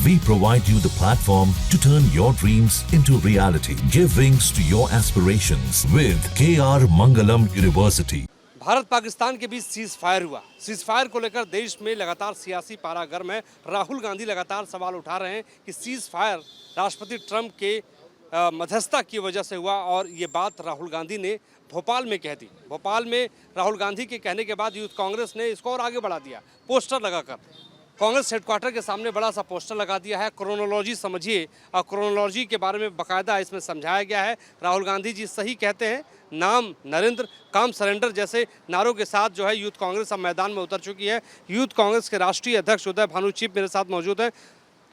We provide you the platform to turn your dreams into reality. Give wings to your aspirations with KR Mangalam University. Bharat Pakistan के बीच cease fire हुआ। Cease fire को लेकर देश में लगातार सियासी पारा गर्म है। राहुल गांधी लगातार सवाल उठा रहे हैं कि सीज फायर राष्ट्रपति ट्रंप के मध्यस्थता की वजह से हुआ, और ये बात राहुल गांधी ने भोपाल में कह दी। भोपाल में राहुल गांधी के कहने के बाद यूथ कांग्रेस ने इसको और आगे बढ़ा दिया। पोस्टर लगाकर कांग्रेस हेडक्वार्टर के सामने बड़ा सा पोस्टर लगा दिया है। क्रोनोलॉजी समझिए, और क्रोनोलॉजी के बारे में बाकायदा इसमें समझाया गया है। राहुल गांधी जी सही कहते हैं, नाम नरेंद्र, काम सरेंडर जैसे नारों के साथ जो है यूथ कांग्रेस अब मैदान में उतर चुकी है। यूथ कांग्रेस के राष्ट्रीय अध्यक्ष उदय भानु चीप मेरे साथ मौजूद है।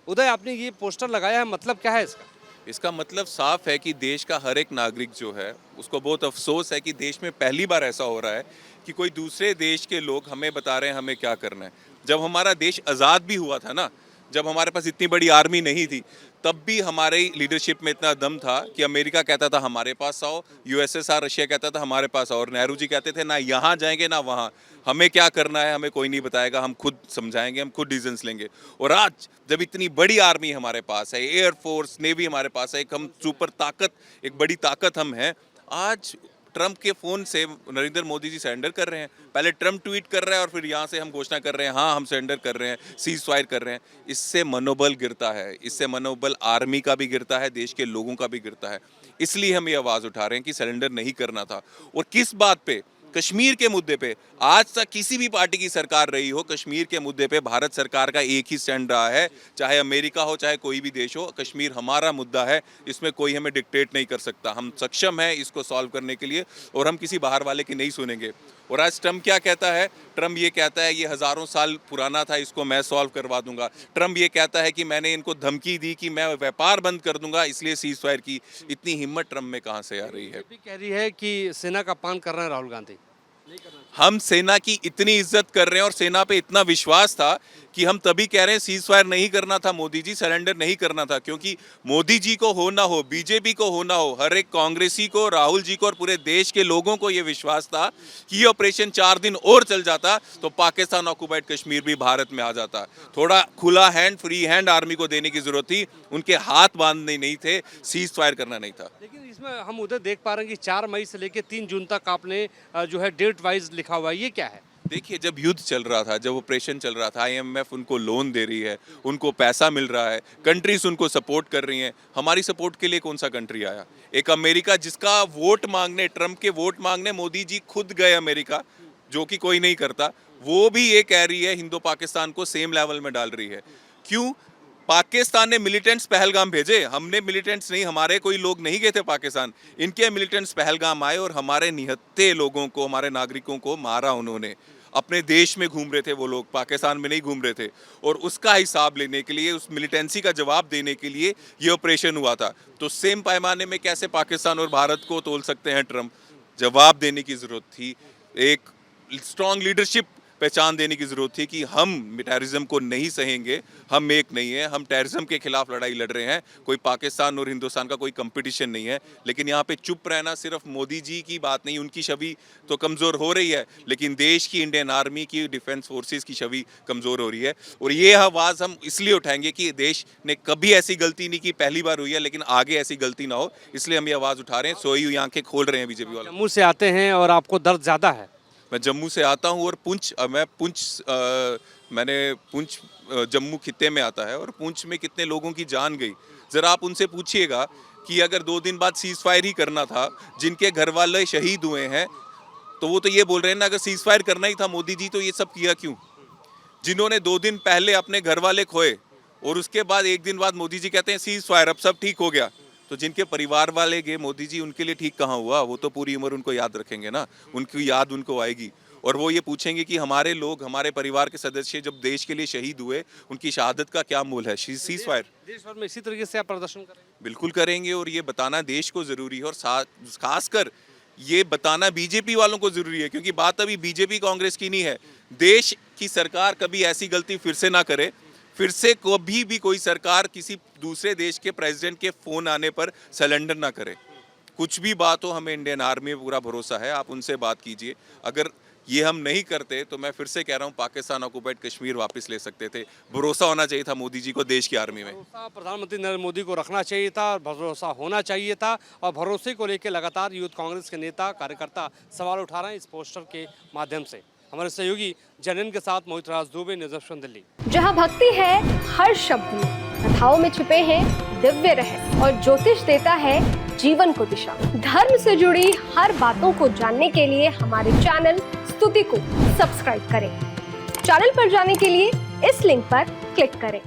उदय, आपने ये पोस्टर लगाया है, मतलब क्या है इसका? इसका मतलब साफ है कि देश का हर एक नागरिक जो है उसको बहुत अफसोस है कि देश में पहली बार ऐसा हो रहा है कि कोई दूसरे देश के लोग हमें बता रहे हैं हमें क्या करना है। जब हमारा देश आज़ाद भी हुआ था ना, जब हमारे पास इतनी बड़ी आर्मी नहीं थी, तब भी हमारी लीडरशिप में इतना दम था कि अमेरिका कहता था हमारे पास आओ, यूएसएसआर रशिया कहता था हमारे पास आओ, और नेहरू जी कहते थे ना यहाँ जाएंगे ना वहाँ, हमें क्या करना है हमें कोई नहीं बताएगा, हम खुद समझाएंगे, हम खुद डिसीजंस लेंगे। और आज जब इतनी बड़ी आर्मी हमारे पास है, एयरफोर्स नेवी हमारे पास है, एक हम सुपर ताकत, एक बड़ी ताकत हम हैं, आज ट्रंप के फ़ोन से नरेंद्र मोदी जी सरेंडर कर रहे हैं। पहले ट्रंप ट्वीट कर रहे हैं और फिर यहाँ से हम घोषणा कर रहे हैं हाँ हम सरेंडर कर रहे हैं, सीज फायर कर रहे हैं। इससे मनोबल गिरता है, इससे मनोबल आर्मी का भी गिरता है, देश के लोगों का भी गिरता है। इसलिए हम ये आवाज़ उठा रहे हैं कि सरेंडर नहीं करना था। और किस बात पे? कश्मीर के मुद्दे पे आज तक किसी भी पार्टी की सरकार रही हो, कश्मीर के मुद्दे पे भारत सरकार का एक ही स्टैंड रहा है, चाहे अमेरिका हो चाहे कोई भी देश हो, कश्मीर हमारा मुद्दा है, इसमें कोई हमें डिक्टेट नहीं कर सकता। हम सक्षम हैं इसको सॉल्व करने के लिए, और हम किसी बाहर वाले की नहीं सुनेंगे। और आज ट्रंप क्या कहता है? ट्रंप ये कहता है ये हज़ारों साल पुराना था, इसको मैं सॉल्व करवा दूंगा। ट्रंप ये कहता है कि मैंने इनको धमकी दी कि मैं व्यापार बंद कर दूंगा, इसलिए सीज फायर की। इतनी हिम्मत ट्रंप में कहाँ से आ रही है? भी कह रही है कि सेना का पान कर रहे हैं राहुल गांधी। हम सेना की इतनी इज्जत कर रहे हैं और सेना पे इतना विश्वास था कि हम तभी कह रहे हैं सीज फायर नहीं करना था मोदी जी, सरेंडर नहीं करना था। क्योंकि मोदी जी को हो ना हो, बीजेपी को हो ना हो, हर एक कांग्रेसी को, राहुल जी को और पूरे देश के लोगों को ये विश्वास था कि ये ऑपरेशन 4 दिन और चल जाता तो पाकिस्तान ऑक्युपाइड कश्मीर भी भारत में आ जाता। थोड़ा खुला हैंड, फ्री हैंड आर्मी को देने की जरूरत थी, उनके हाथ बांधने नहीं थे, सीज फायर करना नहीं था। लेकिन इसमें हम उधर देख पा रहे हैं कि 4 मई से लेकर 3 जून तक आपने जो है डेट वाइज लिखा हुआ है, ये क्या है? देखिए, जब युद्ध चल रहा था, जब ऑपरेशन चल रहा था, आईएमएफ उनको लोन दे रही है, उनको पैसा मिल रहा है, कंट्रीज उनको सपोर्ट कर रही हैं। हमारी सपोर्ट के लिए कौन सा कंट्री आया? एक अमेरिका जिसका वोट मांगने, ट्रंप के वोट मांगने मोदी जी खुद गए अमेरिका, जो कि कोई नहीं करता, वो भी ये कह रही है हिंदो पाकिस्तान को सेम लेवल में डाल रही है। क्यों? पाकिस्तान ने मिलिटेंट्स पहलगाम भेजे, हमने मिलिटेंट्स नहीं, हमारे कोई लोग नहीं गए थे पाकिस्तान, इनके मिलिटेंट्स पहलगाम आए और हमारे निहत्थे लोगों को, हमारे नागरिकों को मारा उन्होंने। अपने देश में घूम रहे थे वो लोग, पाकिस्तान में नहीं घूम रहे थे, और उसका हिसाब लेने के लिए, उस मिलिटेंसी का जवाब देने के लिए ये ऑपरेशन हुआ था। तो सेम पैमाने में कैसे पाकिस्तान और भारत को तोल सकते हैं ट्रंप? जवाब देने की ज़रूरत थी, एक स्ट्रॉन्ग लीडरशिप पहचान देने की ज़रूरत थी कि हम टेररिज्म को नहीं सहेंगे, हम एक नहीं है, हम टेररिज्म के खिलाफ लड़ाई लड़ रहे हैं। कोई पाकिस्तान और हिंदुस्तान का कोई कंपटीशन नहीं है। लेकिन यहाँ पे चुप रहना सिर्फ मोदी जी की बात नहीं, उनकी छवि तो कमज़ोर हो रही है, लेकिन देश की, इंडियन आर्मी की, डिफेंस फोर्सेस की छवि कमज़ोर हो रही है। और ये आवाज़ हम इसलिए उठाएंगे कि देश ने कभी ऐसी गलती नहीं की, पहली बार हुई है, लेकिन आगे ऐसी गलती ना हो, इसलिए हम ये आवाज़ उठा रहे हैं। सोई हुई आंखें खोल रहे हैं बीजेपी वाले। जम्मू से आते हैं और आपको दर्द ज़्यादा है। मैं जम्मू से आता हूँ और मैंने पुंछ जम्मू खित्ते में आता है, और पुंछ में कितने लोगों की जान गई। ज़रा आप उनसे पूछिएगा कि अगर 2 दिन बाद सीज फायर ही करना था, जिनके घर वाले शहीद हुए हैं, तो वो तो ये बोल रहे हैं ना अगर सीज फायर करना ही था मोदी जी तो ये सब किया क्यों? जिन्होंने 2 दिन पहले अपने घर वाले खोए और उसके बाद 1 दिन बाद मोदी जी कहते हैं सीज फायर, अब सब ठीक हो गया, तो जिनके परिवार वाले गए मोदी जी, उनके लिए ठीक कहाँ हुआ? वो तो पूरी उम्र उनको याद रखेंगे ना, उनकी याद उनको आएगी, और वो ये पूछेंगे कि हमारे लोग, हमारे परिवार के सदस्य जब देश के लिए शहीद हुए, उनकी शहादत का क्या मूल है? Cease fire. देश भर में इसी तरीके से आप प्रदर्शन करेंगे? बिल्कुल करेंगे, और ये बताना देश को ज़रूरी है, और खासकर ये बताना बीजेपी वालों को ज़रूरी है, क्योंकि बात अभी बीजेपी कांग्रेस की नहीं है। देश की सरकार कभी ऐसी गलती फिर से ना करे, फिर से कभी भी कोई सरकार किसी दूसरे देश के प्रेसिडेंट के फ़ोन आने पर सरेंडर ना करे। कुछ भी बात हो, हमें इंडियन आर्मी पे पूरा भरोसा है, आप उनसे बात कीजिए। अगर ये हम नहीं करते तो मैं फिर से कह रहा हूँ पाकिस्तान ऑक्युपाइड कश्मीर वापस ले सकते थे। भरोसा होना चाहिए था मोदी जी को देश की आर्मी में। भरोसा प्रधानमंत्री नरेंद्र मोदी को रखना चाहिए था, भरोसा होना चाहिए था, और भरोसे को लेकर लगातार यूथ कांग्रेस के नेता कार्यकर्ता सवाल उठा रहे हैं इस पोस्टर के माध्यम से। हमारे सहयोगी जनन के साथ मोहित राज दुबे, न्यूज़ ऑफ दिल्ली। जहाँ भक्ति है हर शब्द में, कथाओं में छिपे हैं दिव्य रहस्य और ज्योतिष देता है जीवन को दिशा। धर्म से जुड़ी हर बातों को जानने के लिए हमारे चैनल स्तुति को सब्सक्राइब करें। चैनल पर जाने के लिए इस लिंक पर क्लिक करें।